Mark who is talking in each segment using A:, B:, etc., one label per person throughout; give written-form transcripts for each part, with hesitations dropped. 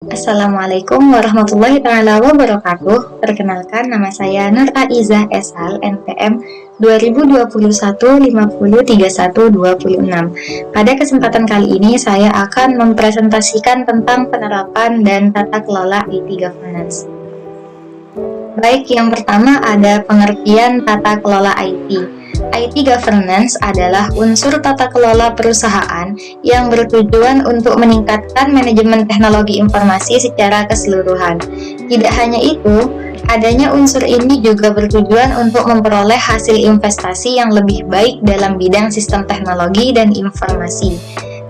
A: Assalamualaikum warahmatullahi wabarakatuh. Perkenalkan, nama saya Nur Aiza Esal, NPM 2021 50 31 26. Pada kesempatan kali ini saya akan mempresentasikan tentang penerapan dan tata kelola IT governance. Baik, yang pertama ada pengertian tata kelola IT. IT governance adalah unsur tata kelola perusahaan yang bertujuan untuk meningkatkan manajemen teknologi informasi secara keseluruhan. Tidak hanya itu, adanya unsur ini juga bertujuan untuk memperoleh hasil investasi yang lebih baik dalam bidang sistem teknologi dan informasi.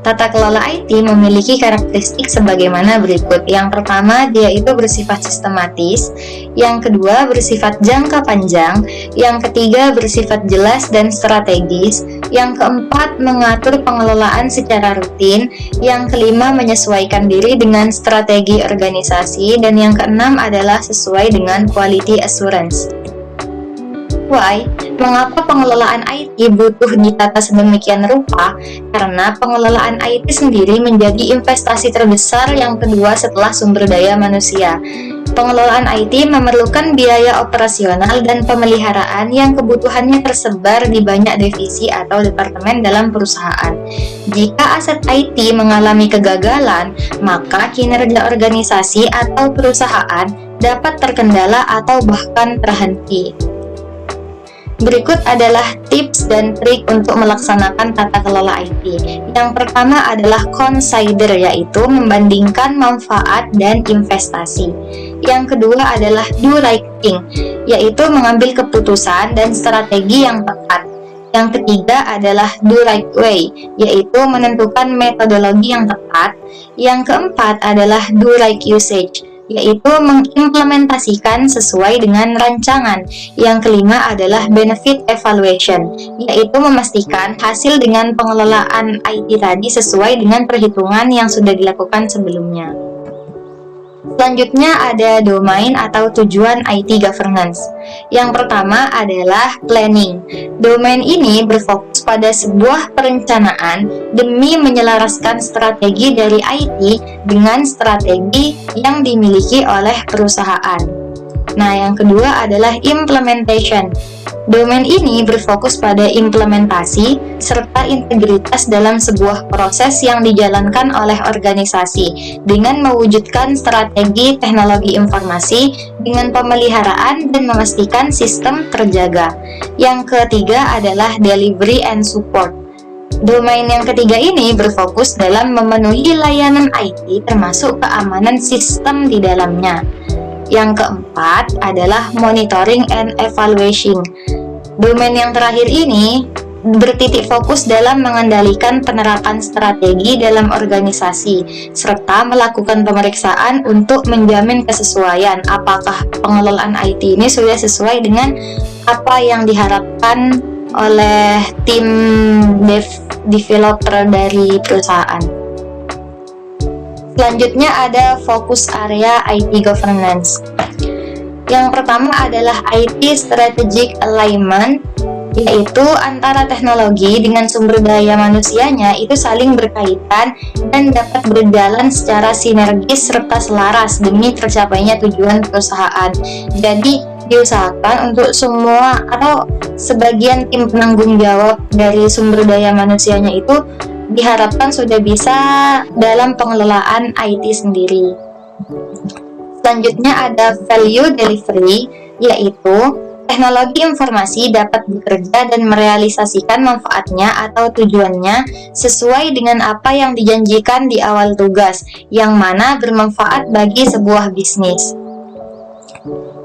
A: Tata kelola IT memiliki karakteristik sebagaimana berikut. Yang pertama, dia itu bersifat sistematis. Yang kedua, bersifat jangka panjang. Yang ketiga, bersifat jelas dan strategis. Yang keempat, mengatur pengelolaan secara rutin. Yang kelima, menyesuaikan diri dengan strategi organisasi. Dan yang keenam adalah sesuai dengan quality assurance. Why? Mengapa pengelolaan IT butuh ditata sedemikian rupa? Karena pengelolaan IT sendiri menjadi investasi terbesar yang kedua setelah sumber daya manusia. Pengelolaan IT memerlukan biaya operasional dan pemeliharaan yang kebutuhannya tersebar di banyak divisi atau departemen dalam perusahaan. Jika aset IT mengalami kegagalan, maka kinerja organisasi atau perusahaan dapat terkendala atau bahkan terhenti. Berikut adalah tips dan trik untuk melaksanakan tata kelola IT. Yang pertama adalah consider, yaitu membandingkan manfaat dan investasi. Yang kedua adalah do right thing, yaitu mengambil keputusan dan strategi yang tepat. Yang ketiga adalah do right way, yaitu menentukan metodologi yang tepat. Yang keempat adalah do right usage, yaitu mengimplementasikan sesuai dengan rancangan. Yang kelima adalah benefit evaluation, yaitu memastikan hasil dengan pengelolaan IT tadi sesuai dengan perhitungan yang sudah dilakukan sebelumnya. Selanjutnya ada domain atau tujuan IT governance. Yang pertama adalah planning. Domain ini berfokus pada sebuah perencanaan demi menyelaraskan strategi dari IT dengan strategi yang dimiliki oleh perusahaan. Nah, yang kedua adalah implementation. Domain ini berfokus pada implementasi serta integritas dalam sebuah proses yang dijalankan oleh organisasi dengan mewujudkan strategi teknologi informasi dengan pemeliharaan dan memastikan sistem terjaga. Yang ketiga adalah delivery and support. Domain yang ketiga ini berfokus dalam memenuhi layanan IT termasuk keamanan sistem di dalamnya. Yang keempat adalah monitoring and evaluation. Domain yang terakhir ini bertitik fokus dalam mengendalikan penerapan strategi dalam organisasi serta melakukan pemeriksaan untuk menjamin kesesuaian apakah pengelolaan IT ini sudah sesuai dengan apa yang diharapkan oleh tim developer dari perusahaan. Selanjutnya ada fokus area IT governance. Yang pertama adalah IT strategic alignment, yaitu antara teknologi dengan sumber daya manusianya itu saling berkaitan dan dapat berjalan secara sinergis serta selaras demi tercapainya tujuan perusahaan. Jadi diusahakan untuk semua atau sebagian tim penanggung jawab dari sumber daya manusianya itu diharapkan sudah bisa dalam pengelolaan IT sendiri. Selanjutnya ada value delivery, yaitu teknologi informasi dapat bekerja dan merealisasikan manfaatnya atau tujuannya sesuai dengan apa yang dijanjikan di awal tugas, yang mana bermanfaat bagi sebuah bisnis.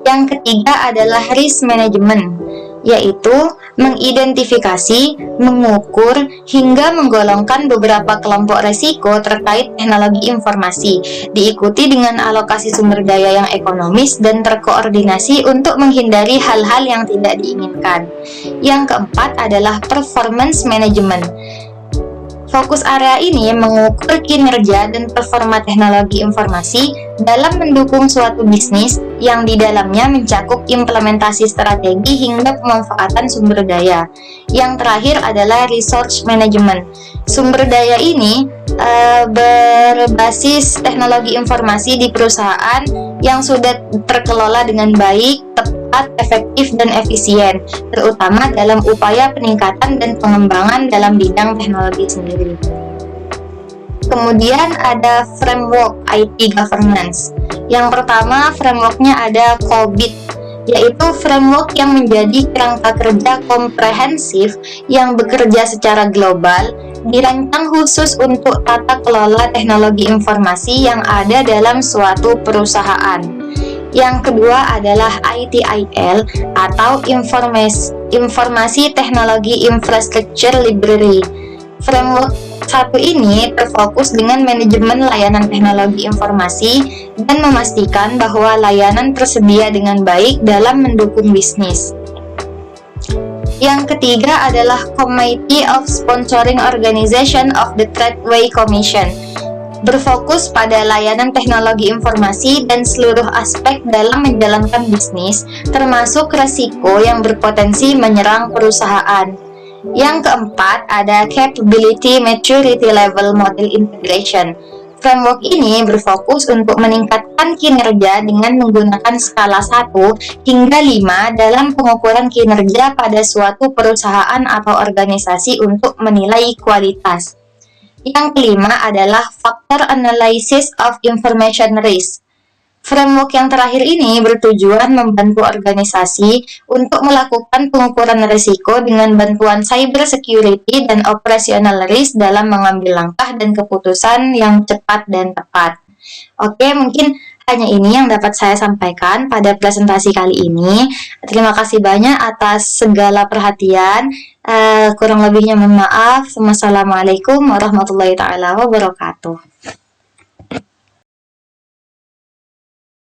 A: Yang ketiga adalah risk management, yaitu mengidentifikasi, mengukur, hingga menggolongkan beberapa kelompok resiko terkait teknologi informasi, diikuti dengan alokasi sumber daya yang ekonomis dan terkoordinasi untuk menghindari hal-hal yang tidak diinginkan. Yang keempat adalah performance management. Fokus area ini mengukur kinerja dan performa teknologi informasi dalam mendukung suatu bisnis yang di dalamnya mencakup implementasi strategi hingga pemanfaatan sumber daya. Yang terakhir adalah resource management. Sumber daya ini berbasis teknologi informasi di perusahaan yang sudah terkelola dengan baik, tepat, efektif, dan efisien, terutama dalam upaya peningkatan dan pengembangan dalam bidang teknologi sendiri. Kemudian ada framework IT governance. Yang pertama, frameworknya ada COBIT, yaitu framework yang menjadi kerangka kerja komprehensif yang bekerja secara global, dirancang khusus untuk tata kelola teknologi informasi yang ada dalam suatu perusahaan. Yang kedua adalah ITIL atau Informasi Teknologi Infrastructure Library. Framework satu ini terfokus dengan manajemen layanan teknologi informasi dan memastikan bahwa layanan tersedia dengan baik dalam mendukung bisnis. Yang ketiga adalah Committee of Sponsoring Organization of the Tradeway Commission, berfokus pada layanan teknologi informasi dan seluruh aspek dalam menjalankan bisnis, termasuk risiko yang berpotensi menyerang perusahaan. Yang keempat ada Capability Maturity Level Model Integration. Framework ini berfokus untuk meningkatkan kinerja dengan menggunakan skala 1 hingga 5 dalam pengukuran kinerja pada suatu perusahaan atau organisasi untuk menilai kualitas. Yang kelima adalah Factor Analysis of Information Risk. Framework yang terakhir ini bertujuan membantu organisasi untuk melakukan pengukuran risiko dengan bantuan cyber security dan operational risk dalam mengambil langkah dan keputusan yang cepat dan tepat. Oke, mungkin hanya ini yang dapat saya sampaikan pada presentasi kali ini. Terima kasih banyak atas segala perhatian. Kurang lebihnya mohon maaf. Wassalamualaikum warahmatullahi wabarakatuh.